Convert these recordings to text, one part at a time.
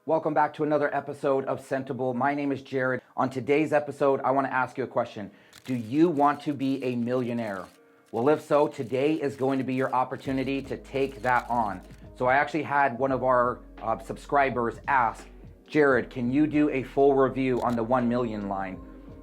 Welcome back to another episode of Scentable. My name is Jared. On today's episode, I want to ask you a question. Do you want to be a millionaire? Well, if so, today is going to be your opportunity to take that on. So I actually had one of our subscribers ask, Jared, can you do a full review on the 1 million line?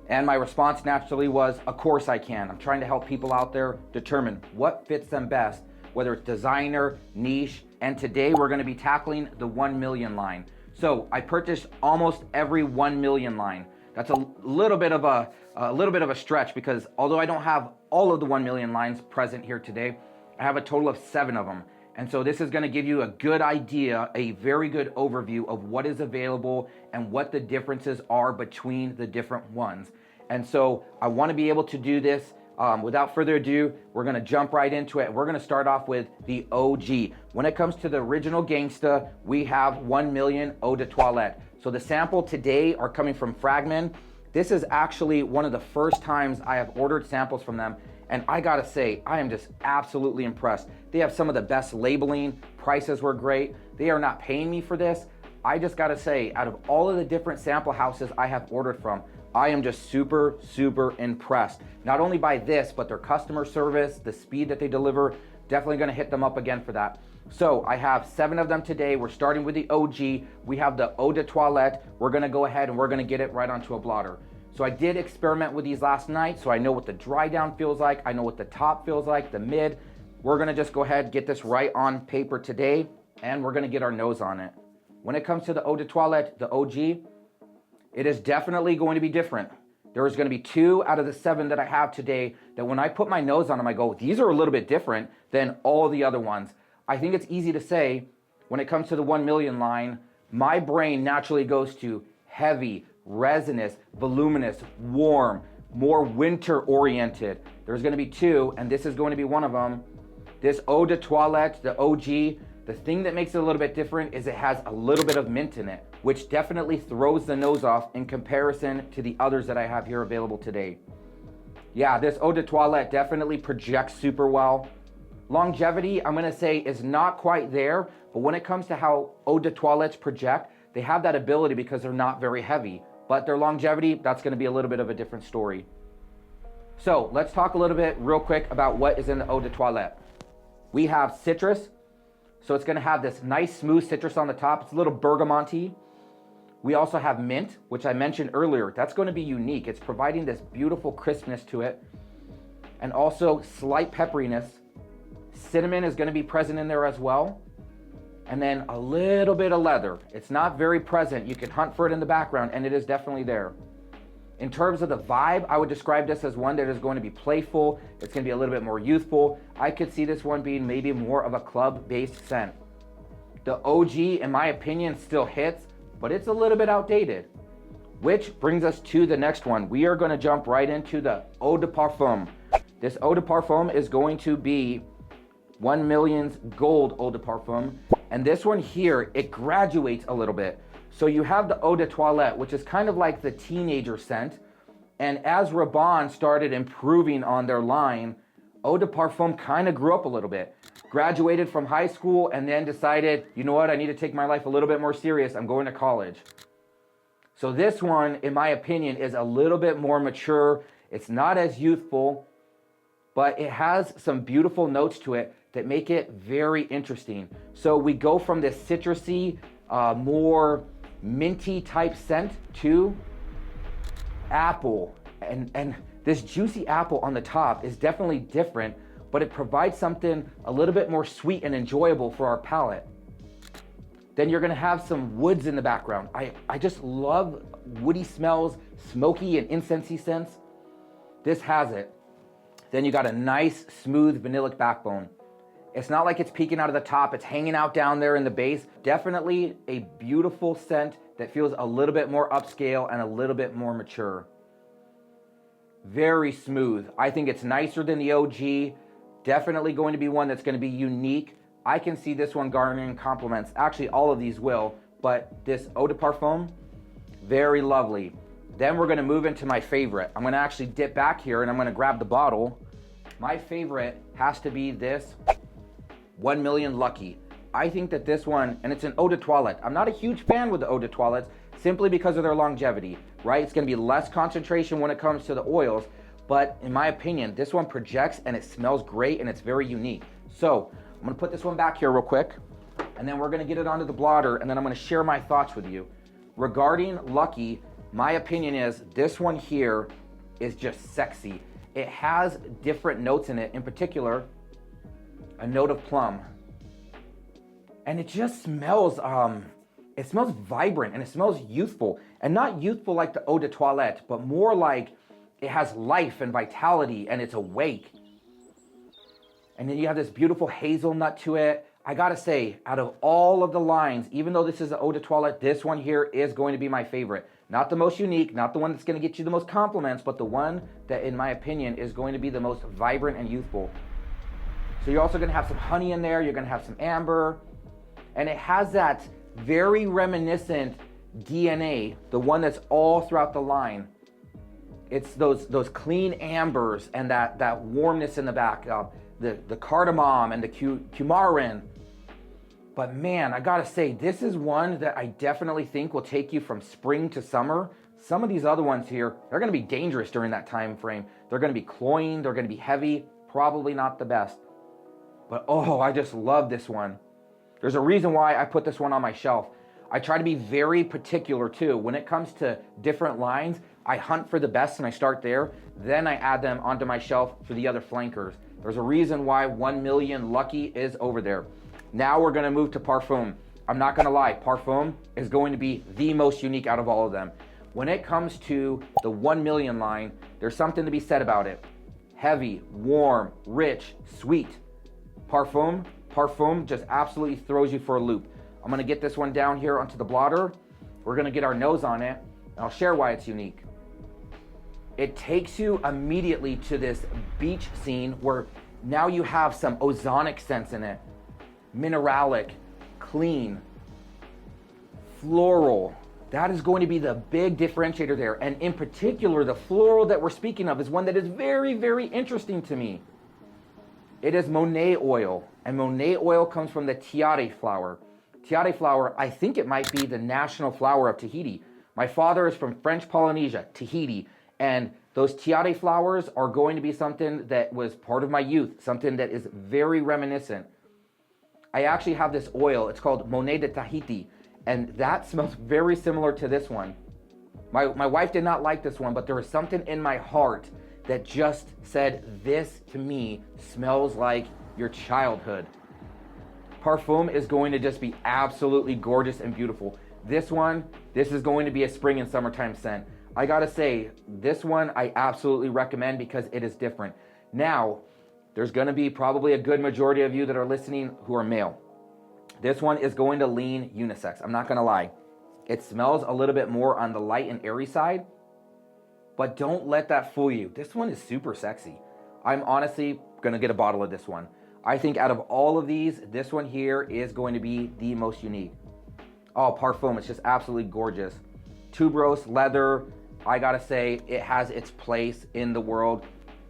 And my response naturally was, of course I can. I'm trying to help people out there determine what fits them best, whether it's designer, niche, and today we're gonna be tackling the 1 million line. So I purchased almost every 1 million line. That's a little bit of a stretch because although I don't have all of the 1 million lines present here today, I have a total of 7 of them. And so this is gonna give you a good idea, a very good overview of what is available and what the differences are between the different ones. And so I wanna be able to do this. Without further ado, we're gonna jump right into it. We're gonna start off with the OG. When it comes to the original Gangsta, we have 1 million Eau de Toilette. So the sample today are coming from Fragment. This is actually one of the first times I have ordered samples from them. And I gotta say, I am just absolutely impressed. They have some of the best labeling, prices were great. They are not paying me for this. I just gotta say, out of all of the different sample houses I have ordered from, I am just super, super impressed. Not only by this, but their customer service, the speed that they deliver, definitely gonna hit them up again for that. So I have 7 of them today. We're starting with the OG. We have the Eau de Toilette. We're gonna go ahead and we're gonna get it right onto a blotter. So I did experiment with these last night, so I know what the dry down feels like. I know what the top feels like, the mid. We're gonna just go ahead, get this right on paper today, and we're gonna get our nose on it. When it comes to the Eau de Toilette, the OG, it is definitely going to be different. There is gonna be 2 out of the 7 that I have today that when I put my nose on them, I go, these are a little bit different than all the other ones. I think it's easy to say, when it comes to the 1 million line, my brain naturally goes to heavy, resinous, voluminous, warm, more winter oriented. There's gonna be 2, and this is going to be one of them. This Eau de Toilette, the OG, the thing that makes it a little bit different is it has a little bit of mint in it, which definitely throws the nose off in comparison to the others that I have here available today. Yeah, this Eau de Toilette definitely projects super well. Longevity, I'm gonna say, is not quite there, but when it comes to how Eau de Toilettes project, they have that ability because they're not very heavy. But their longevity, that's gonna be a little bit of a different story. So let's talk a little bit real quick about what is in the Eau de Toilette. We have citrus, so it's gonna have this nice smooth citrus on the top. It's a little bergamonty. We also have mint, which I mentioned earlier. That's gonna be unique. It's providing this beautiful crispness to it. And also slight pepperiness. Cinnamon is gonna be present in there as well. And then a little bit of leather. It's not very present. You can hunt for it in the background, and it is definitely there. In terms of the vibe, I would describe this as one that is going to be playful. It's gonna be a little bit more youthful. I could see this one being maybe more of a club-based scent. The OG, in my opinion, still hits, but it's a little bit outdated. Which brings us to the next one. We are gonna jump right into the Eau de Parfum. This Eau de Parfum is going to be 1 million's Gold Eau de Parfum. And this one here, it graduates a little bit. So you have the Eau de Toilette, which is kind of like the teenager scent. And as Rabanne started improving on their line, Eau de Parfum kind of grew up a little bit. Graduated from high school and then decided, you know what, I need to take my life a little bit more serious. I'm going to college. So this one, in my opinion, is a little bit more mature. It's not as youthful, but it has some beautiful notes to it that make it very interesting. So we go from this citrusy, more minty type scent to apple. And this juicy apple on the top is definitely different, but it provides something a little bit more sweet and enjoyable for our palate. Then you're gonna have some woods in the background. I just love woody smells, smoky and incensey scents. This has it. Then you got a nice, smooth vanillic backbone. It's not like it's peeking out of the top, it's hanging out down there in the base. Definitely a beautiful scent that feels a little bit more upscale and a little bit more mature. Very smooth. I think it's nicer than the OG. Definitely going to be one that's going to be unique. I can see this one garnering compliments. Actually, all of these will, but this Eau de Parfum, very lovely. Then we're going to move into my favorite. I'm going to actually dip back here and I'm going to grab the bottle. My favorite has to be this 1 million Lucky. I think that this one, and it's an eau de toilette. I'm not a huge fan with the eau de toilettes simply because of their longevity, right? It's gonna be less concentration when it comes to the oils, but in my opinion, this one projects and it smells great and it's very unique. So I'm gonna put this one back here real quick, and then we're gonna get it onto the blotter, and then I'm gonna share my thoughts with you. Regarding Lucky, my opinion is this one here is just sexy. It has different notes in it, in particular, a note of plum. And it just smells, it smells vibrant and it smells youthful. And not youthful like the eau de toilette, but more like it has life and vitality and it's awake. And then you have this beautiful hazelnut to it. I gotta say, out of all of the lines, even though this is an eau de toilette, this one here is going to be my favorite. Not the most unique, not the one that's gonna get you the most compliments, but the one that, in my opinion, is going to be the most vibrant and youthful. So you're also gonna have some honey in there, you're gonna have some amber, and it has that very reminiscent DNA, the one that's all throughout the line. It's those clean ambers and that warmness in the back, the cardamom and the cumarin. But man, I gotta say, this is one that I definitely think will take you from spring to summer. Some of these other ones here, they're gonna be dangerous during that time frame. They're gonna be cloying, they're gonna be heavy, probably not the best. But oh, I just love this one. There's a reason why I put this one on my shelf. I try to be very particular too. When it comes to different lines, I hunt for the best and I start there. Then I add them onto my shelf for the other flankers. There's a reason why 1 Million Lucky is over there. Now we're gonna move to Parfum. I'm not gonna lie, Parfum is going to be the most unique out of all of them. When it comes to the 1 Million line, there's something to be said about it. Heavy, warm, rich, sweet. Parfum just absolutely throws you for a loop. I'm gonna get this one down here onto the blotter. We're gonna get our nose on it, and I'll share why it's unique. It takes you immediately to this beach scene where now you have some ozonic scents in it. Mineralic, clean, floral. That is going to be the big differentiator there. And in particular, the floral that we're speaking of is one that is very, very interesting to me. It is Monet oil, and Monet oil comes from the tiare flower. Tiare flower, I think it might be the national flower of Tahiti. My father is from French Polynesia, Tahiti, and those tiare flowers are going to be something that was part of my youth, something that is very reminiscent. I actually have this oil, it's called Monet de Tahiti, and that smells very similar to this one. My wife did not like this one, but there was something in my heart that just said, this to me smells like your childhood. Parfum is going to just be absolutely gorgeous and beautiful. This is going to be a spring and summertime scent. I gotta say, this one I absolutely recommend because it is different. Now, there's gonna be probably a good majority of you that are listening who are male. This one is going to lean unisex, I'm not gonna lie. It smells a little bit more on the light and airy side, but don't let that fool you. This one is super sexy. I'm honestly gonna get a bottle of this one. I think out of all of these, this one here is going to be the most unique. Oh, Parfum, it's just absolutely gorgeous. Tuberose, leather, I gotta say, it has its place in the world.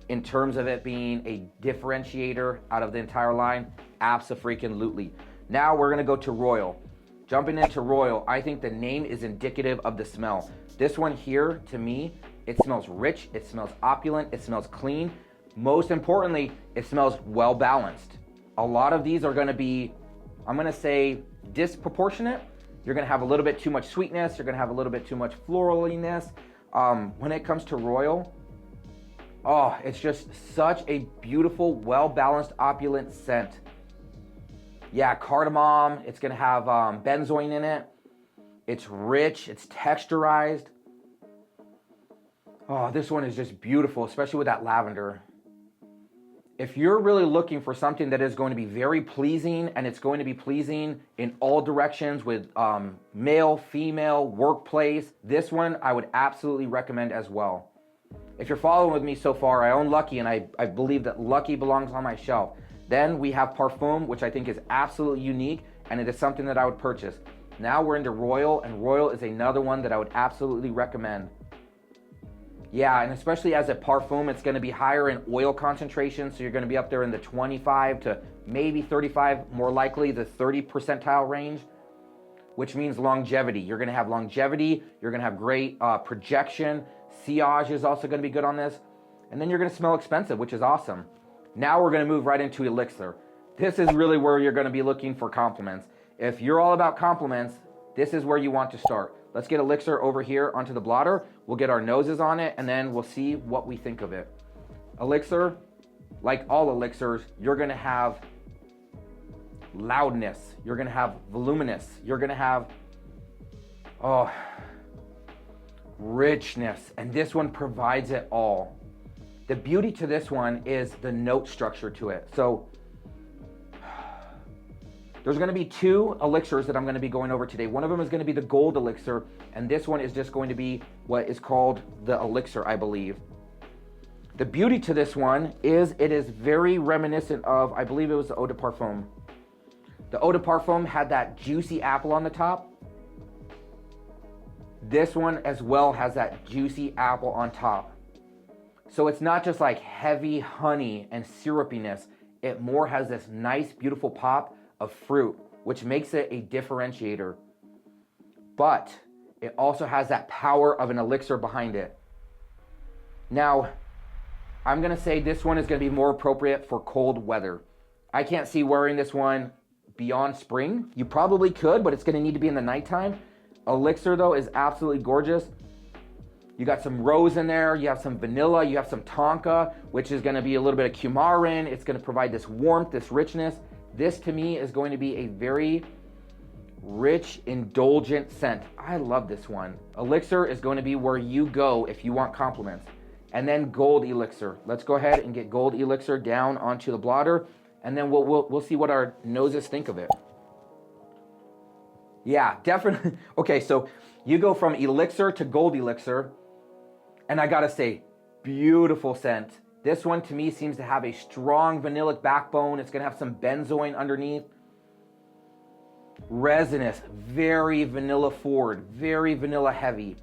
In terms of it being a differentiator out of the entire line, abso-freaking-lutely. Now we're gonna go to Royal. Jumping into Royal, I think the name is indicative of the smell. This one here, to me, it smells rich, it smells opulent, it smells clean. Most importantly, it smells well balanced. A lot of these are gonna be, I'm gonna say, disproportionate. You're gonna have a little bit too much sweetness, you're gonna have a little bit too much floraliness. When it comes to Royal, oh, it's just such a beautiful, well-balanced, opulent scent. Yeah, cardamom, it's gonna have benzoin in it. It's rich, it's texturized. Oh, this one is just beautiful, especially with that lavender. If you're really looking for something that is going to be very pleasing, and it's going to be pleasing in all directions with male, female, workplace, this one I would absolutely recommend as well. If you're following with me so far, I own Lucky, and I believe that Lucky belongs on my shelf. Then we have Parfum, which I think is absolutely unique, and it is something that I would purchase. Now we're into Royal, and Royal is another one that I would absolutely recommend. Yeah, and especially as a parfum, it's gonna be higher in oil concentration, so you're gonna be up there in the 25 to maybe 35, more likely the 30 percentile range, which means longevity. You're gonna have longevity, you're gonna have great projection, sillage is also gonna be good on this, and then you're gonna smell expensive, which is awesome. Now we're gonna move right into Elixir. This is really where you're gonna be looking for compliments. If you're all about compliments, this is where you want to start. Let's get Elixir over here onto the blotter. We'll get our noses on it, and then we'll see what we think of it. Elixir, like all elixirs, you're gonna have loudness, you're gonna have voluminous, you're gonna have, richness, and this one provides it all. The beauty to this one is the note structure to it. So there's gonna be two elixirs that I'm gonna be going over today. One of them is gonna be the Gold Elixir, and this one is just going to be what is called the Elixir, I believe. The beauty to this one is it is very reminiscent of, I believe it was the Eau de Parfum. The Eau de Parfum had that juicy apple on the top. This one as well has that juicy apple on top. So it's not just like heavy honey and syrupiness. It more has this nice, beautiful pop of fruit, which makes it a differentiator. But it also has that power of an elixir behind it. Now, I'm gonna say this one is gonna be more appropriate for cold weather. I can't see wearing this one beyond spring. You probably could, but it's gonna need to be in the nighttime. Elixir though is absolutely gorgeous. You got some rose in there, you have some vanilla, you have some tonka, which is gonna be a little bit of coumarin. It's gonna provide this warmth, this richness. This to me is going to be a very rich, indulgent scent. I love this one. Elixir is going to be where you go if you want compliments. And then Gold Elixir. Let's go ahead and get Gold Elixir down onto the blotter, and then we'll see what our noses think of it. Yeah, definitely. Okay, so you go from Elixir to Gold Elixir, and I gotta say, beautiful scent. This one to me seems to have a strong vanillic backbone. It's gonna have some benzoin underneath. Resinous, very vanilla forward, very vanilla heavy.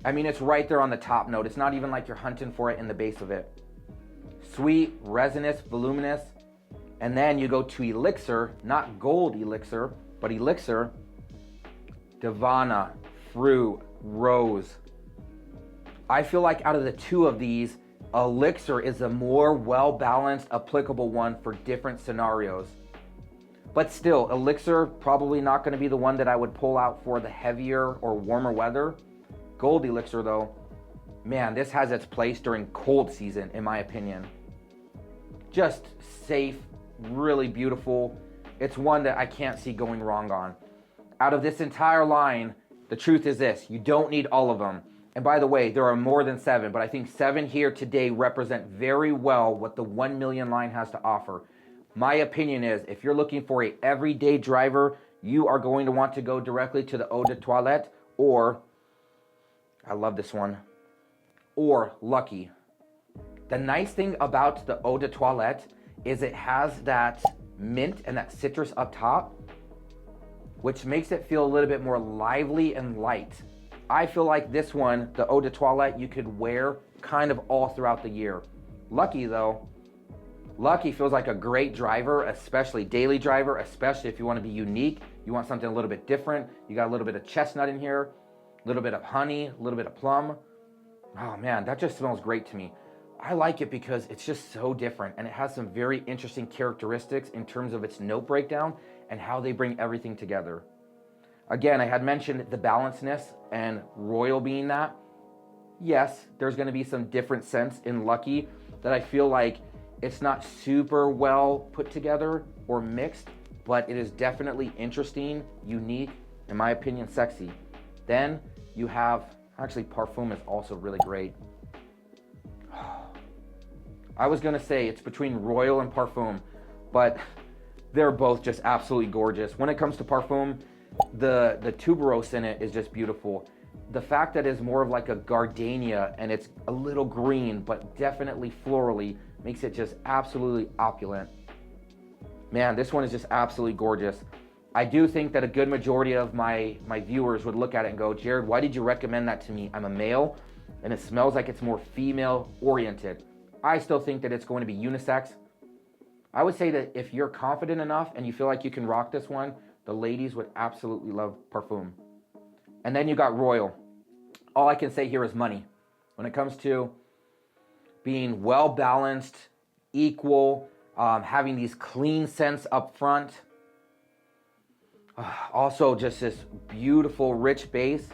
I mean, it's right there on the top note. It's not even like you're hunting for it in the base of it. Sweet, resinous, voluminous. And then you go to Elixir, not Gold Elixir, but Elixir. Divana, fruit, rose. I feel like out of the two of these, Elixir is a more well-balanced, applicable one for different scenarios. But still, Elixir probably not going to be the one that I would pull out for the heavier or warmer weather. Gold Elixir though, man, this has its place during cold season in my opinion. Just safe, really beautiful. It's one that I can't see going wrong on. Out of this entire line, the truth is this, you don't need all of them. And by the way, there are more than 7, but I think 7 here today represent very well what the 1 million line has to offer. My opinion is, if you're looking for a everyday driver, you are going to want to go directly to the Eau de Toilette, or, I love this one, or Lucky. The nice thing about the Eau de Toilette is it has that mint and that citrus up top, which makes it feel a little bit more lively and light. I feel like this one, the Eau de Toilette, you could wear kind of all throughout the year. Lucky though, Lucky feels like a great driver, especially daily driver, especially if you want to be unique. You want something a little bit different. You got a little bit of chestnut in here, a little bit of honey, a little bit of plum. Oh man, that just smells great to me. I like it because it's just so different, and it has some very interesting characteristics in terms of its note breakdown and how they bring everything together. Again, I had mentioned the balancedness and royal being that. Yes, there's going to be some different scents in Lucky that I feel like it's not super well put together or mixed, but it is definitely interesting, unique, in my opinion, sexy. Then you have, actually Parfum is also really great. I was gonna say it's between Royal and Parfum, but they're both just absolutely gorgeous. When it comes to Parfum, the tuberose in it is just beautiful. The fact that it's more of like a gardenia and it's a little green, but definitely florally, makes it just absolutely opulent. Man, this one is just absolutely gorgeous. I do think that a good majority of my viewers would look at it and go, Jared, why did you recommend that to me? I'm a male. and it smells like it's more female oriented. I still think that it's going to be unisex. I would say that if you're confident enough and you feel like you can rock this one, the ladies would absolutely love Parfum. And then you got Royal. All I can say here is money. When it comes to being well balanced, equal, having these clean scents up front. Also just this beautiful rich base.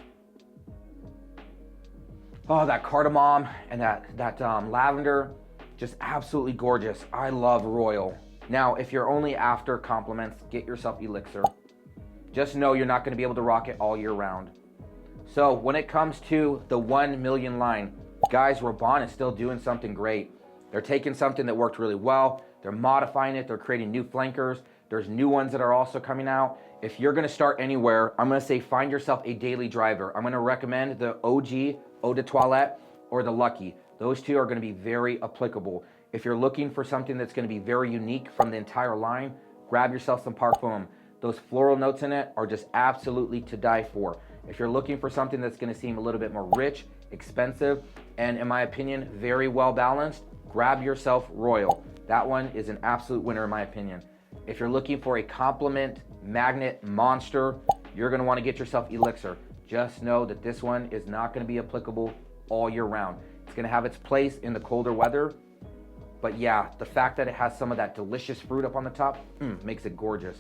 Oh, that cardamom and that lavender, just absolutely gorgeous. I love Royal. Now, if you're only after compliments, get yourself Elixir. Just know you're not gonna be able to rock it all year round. So when it comes to the 1 million line, guys, Rabanne is still doing something great. They're taking something that worked really well, they're modifying it, they're creating new flankers. There's new ones that are also coming out. If you're gonna start anywhere, I'm gonna say find yourself a daily driver. I'm gonna recommend the OG Eau de Toilette or the Lucky. Those two are gonna be very applicable. If you're looking for something that's gonna be very unique from the entire line, grab yourself some Parfum. Those floral notes in it are just absolutely to die for. If you're looking for something that's gonna seem a little bit more rich, expensive, and in my opinion, very well balanced, grab yourself Royal. That one is an absolute winner in my opinion. If you're looking for a compliment magnet monster, you're gonna wanna get yourself Elixir. Just know that this one is not gonna be applicable all year round. It's gonna have its place in the colder weather, but yeah, the fact that it has some of that delicious fruit up on the top makes it gorgeous.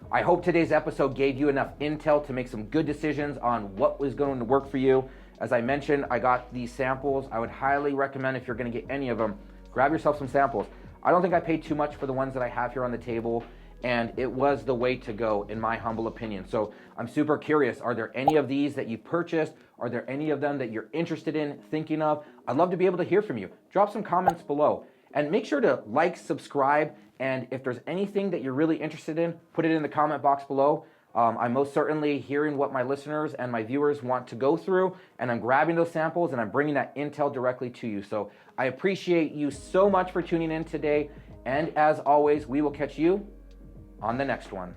I hope today's episode gave you enough intel to make some good decisions on what was going to work for you. As I mentioned, I got these samples. I would highly recommend, if you're gonna get any of them, grab yourself some samples. I don't think I paid too much for the ones that I have here on the table, and it was the way to go in my humble opinion. So I'm super curious, are there any of these that you purchased? Are there any of them that you're interested in, thinking of? I'd love to be able to hear from you. Drop some comments below, and make sure to like, subscribe, and if there's anything that you're really interested in, put it in the comment box below. I'm most certainly hearing what my listeners and my viewers want to go through, and I'm grabbing those samples and I'm bringing that intel directly to you. So I appreciate you so much for tuning in today, and as always, we will catch you on the next one.